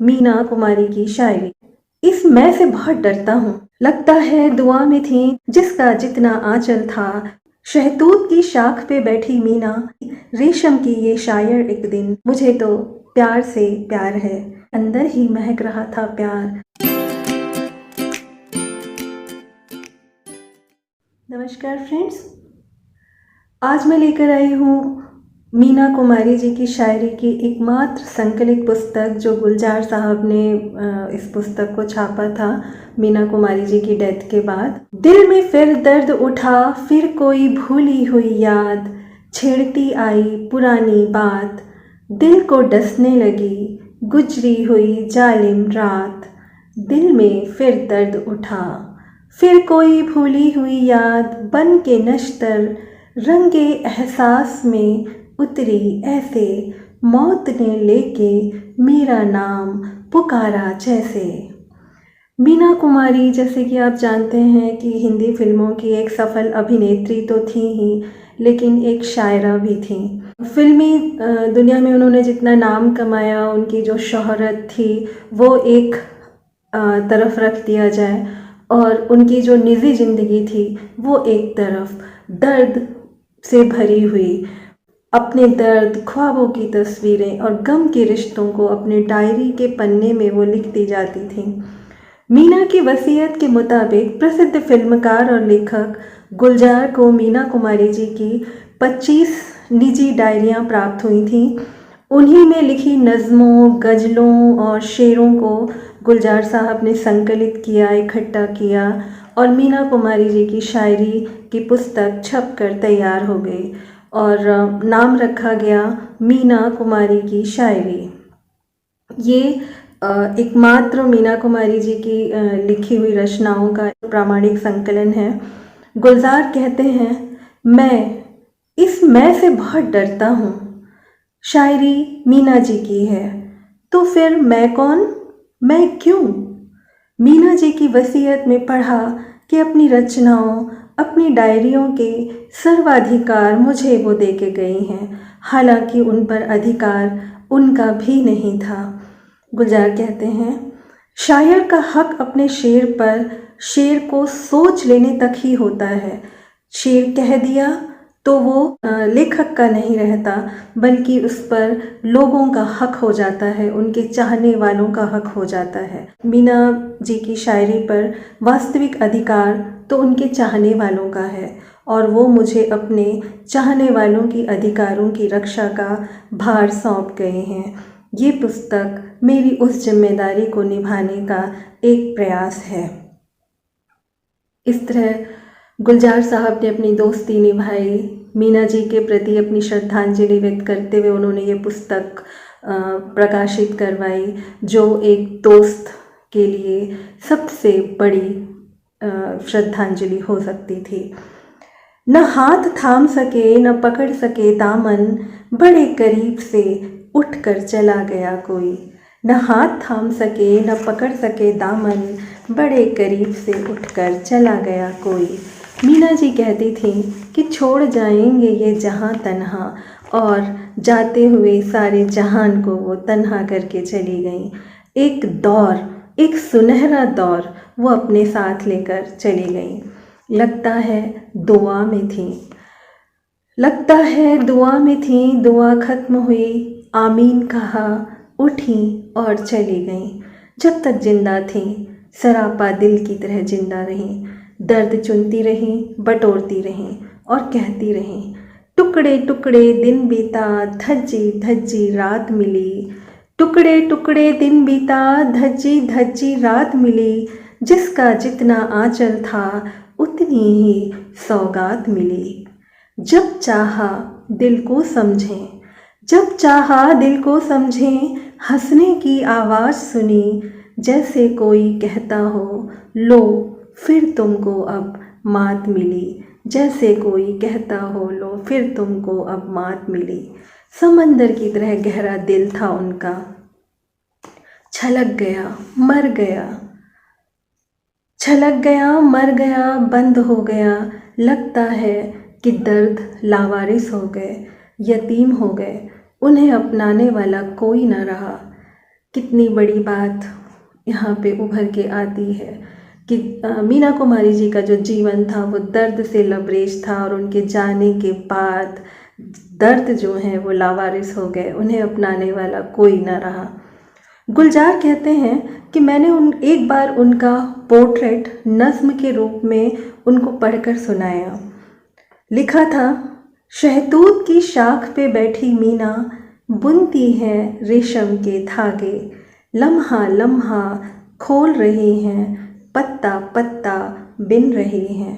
मीना कुमारी की शायरी। इस मैं से बहुत डरता हूँ, लगता है दुआ में थी जिसका जितना आंचल था। शहतूत की शाख पे बैठी मीना, रेशम की ये शायर एक दिन। मुझे तो प्यार से प्यार है, अंदर ही महक रहा था प्यार। नमस्कार फ्रेंड्स, आज मैं लेकर आई हूँ मीना कुमारी जी की शायरी की एकमात्र संकलित पुस्तक, जो गुलजार साहब ने इस पुस्तक को छापा था मीना कुमारी जी की डेथ के बाद। दिल में फिर दर्द उठा, फिर कोई भूली हुई याद, छेड़ती आई पुरानी बात, दिल को डसने लगी गुजरी हुई जालिम रात। दिल में फिर दर्द उठा, फिर कोई भूली हुई याद, बन के नश्तर रंगे एहसास में उतरी ऐसे, मौत ने लेके मेरा नाम पुकारा जैसे। मीना कुमारी, जैसे कि आप जानते हैं कि हिंदी फिल्मों की एक सफल अभिनेत्री तो थी ही, लेकिन एक शायरा भी थी। फिल्मी दुनिया में उन्होंने जितना नाम कमाया, उनकी जो शोहरत थी वो एक तरफ रख दिया जाए, और उनकी जो निजी ज़िंदगी थी वो एक तरफ, दर्द से भरी हुई, अपने दर्द, ख्वाबों की तस्वीरें और गम के रिश्तों को अपने डायरी के पन्ने में वो लिखती जाती थी। मीना की वसीयत के मुताबिक प्रसिद्ध फिल्मकार और लेखक गुलजार को मीना कुमारी जी की 25 निजी डायरियां प्राप्त हुई थीं। उन्हीं में लिखी नज़मों, गज़लों और शेरों को गुलजार साहब ने संकलित किया, इकट्ठा किया, और मीना कुमारी जी की शायरी की पुस्तक छप कर तैयार हो गई और नाम रखा गया मीना कुमारी की शायरी। ये एकमात्र मीना कुमारी जी की लिखी हुई रचनाओं का प्रामाणिक संकलन है। गुलजार कहते हैं, मैं से बहुत डरता हूँ, शायरी मीना जी की है, तो फिर मैं कौन, मैं क्यों? मीना जी की वसीयत में पढ़ा कि अपनी रचनाओं, अपनी डायरियों के सर्वाधिकार मुझे वो दे के गई हैं, हालांकि उन पर अधिकार उनका भी नहीं था। गुलजार कहते हैं, शायर का हक अपने शेर पर, शेर को सोच लेने तक ही होता है। शेर कह दिया तो वो लेखक का नहीं रहता, बल्कि उस पर लोगों का हक हो जाता है, उनके चाहने वालों का हक हो जाता है। मीना जी की शायरी पर वास्तविक अधिकार तो उनके चाहने वालों का है, और वो मुझे अपने चाहने वालों की अधिकारों की रक्षा का भार सौंप गए हैं। ये पुस्तक मेरी उस जिम्मेदारी को निभाने का एक प्रयास है। इस तरह गुलजार साहब ने अपनी दोस्ती निभाई, मीना जी के प्रति अपनी श्रद्धांजलि व्यक्त करते हुए उन्होंने ये पुस्तक प्रकाशित करवाई, जो एक दोस्त के लिए सबसे बड़ी श्रद्धांजलि हो सकती थी। न हाथ थाम सके, न पकड़ सके दामन, बड़े करीब से उठकर चला गया कोई। न हाथ थाम सके, न पकड़ सके दामन, बड़े करीब से उठकर चला गया कोई। मीना जी कहती थी कि छोड़ जाएंगे ये जहां तन्हा, और जाते हुए सारे जहान को वो तन्हा करके चली गई। एक दौर, एक सुनहरा दौर वो अपने साथ लेकर चली गई। लगता है दुआ में थी, लगता है दुआ में थी, दुआ ख़त्म हुई, आमीन कहा, उठी और चली गई। जब तक जिंदा थी सरापा दिल की तरह जिंदा रही, दर्द चुनती रहीं, बटोरती रहीं और कहती रहीं, टुकड़े टुकड़े दिन बीता, धज्जी धज्जी रात मिली, टुकड़े टुकड़े दिन बीता, धज्जी धज्जी रात मिली, जिसका जितना आंचल था उतनी ही सौगात मिली। जब चाहा दिल को समझें, जब चाहा दिल को समझें, हंसने की आवाज़ सुनी, जैसे कोई कहता हो, लो फिर तुमको अब मात मिली, जैसे कोई कहता हो, लो फिर तुमको अब मात मिली। समंदर की तरह गहरा दिल था उनका, छलक गया मर गया, छलक गया मर गया, बंद हो गया। लगता है कि दर्द लावारिस हो गए, यतीम हो गए, उन्हें अपनाने वाला कोई न रहा। कितनी बड़ी बात यहाँ पे उभर के आती है कि मीना कुमारी जी का जो जीवन था वो दर्द से लबरेज था, और उनके जाने के बाद दर्द जो है वो लावारिस हो गए, उन्हें अपनाने वाला कोई ना रहा। गुलजार कहते हैं कि मैंने एक बार उनका पोर्ट्रेट नज्म के रूप में उनको पढ़कर सुनाया। लिखा था, शहतूत की शाख पे बैठी मीना बुनती है रेशम के धागे, लम्हा लम्हा खोल रही हैं, पत्ता पत्ता बिन रही हैं,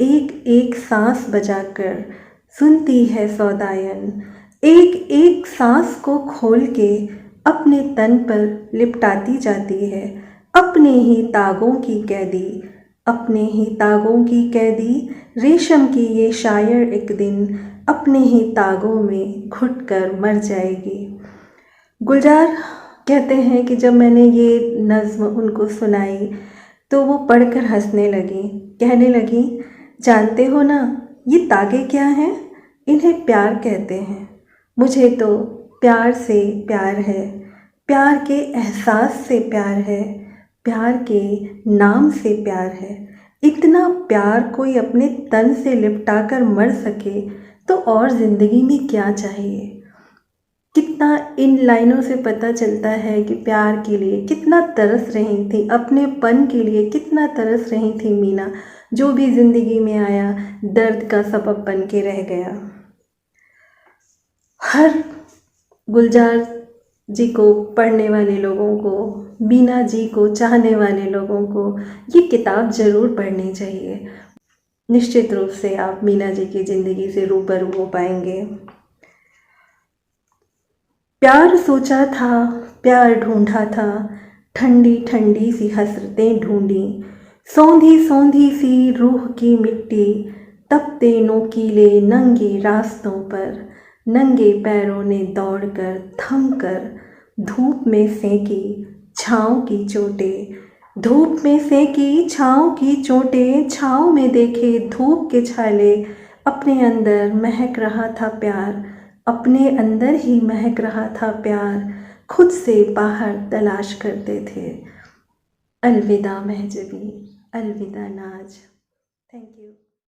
एक एक सांस बजाकर सुनती है सौदायन, एक एक सांस को खोल के अपने तन पर लिपटाती जाती है, अपने ही तागों की कैदी, अपने ही तागों की कैदी, रेशम की ये शायर एक दिन अपने ही तागों में घुटकर मर जाएगी। गुलजार कहते हैं कि जब मैंने ये नज़्म उनको सुनाई तो वो पढ़कर हंसने लगी, कहने लगी, जानते हो ना ये तागे क्या हैं? इन्हें प्यार कहते हैं। मुझे तो प्यार से प्यार है, प्यार के एहसास से प्यार है, प्यार के नाम से प्यार है। इतना प्यार कोई अपने तन से लिपटा कर मर सके तो और ज़िंदगी में क्या चाहिए। कितना इन लाइनों से पता चलता है कि प्यार के लिए कितना तरस रही थी, अपनेपन के लिए कितना तरस रही थी मीना। जो भी ज़िंदगी में आया दर्द का सबब बन के रह गया। हर गुलजार जी को पढ़ने वाले लोगों को, मीना जी को चाहने वाले लोगों को ये किताब ज़रूर पढ़नी चाहिए। निश्चित रूप से आप मीना जी की ज़िंदगी से रूबरू हो पाएंगे। प्यार सोचा था, प्यार ढूंढा था, ठंडी ठंडी सी हसरतें ढूंढी, सौंधी सौंधी सी रूह की मिट्टी, तपते नोकीले नंगे रास्तों पर, नंगे पैरों ने दौड़कर थमकर धूप में सेंकी छाँव की चोटें, धूप में सेंकी छाँव की चोटें, छाँव में देखे धूप के छाले, अपने अंदर महक रहा था प्यार, अपने अंदर ही महक रहा था प्यार, खुद से बाहर तलाश करते थे। अलविदा महजबी, अलविदा नाज। Thank you.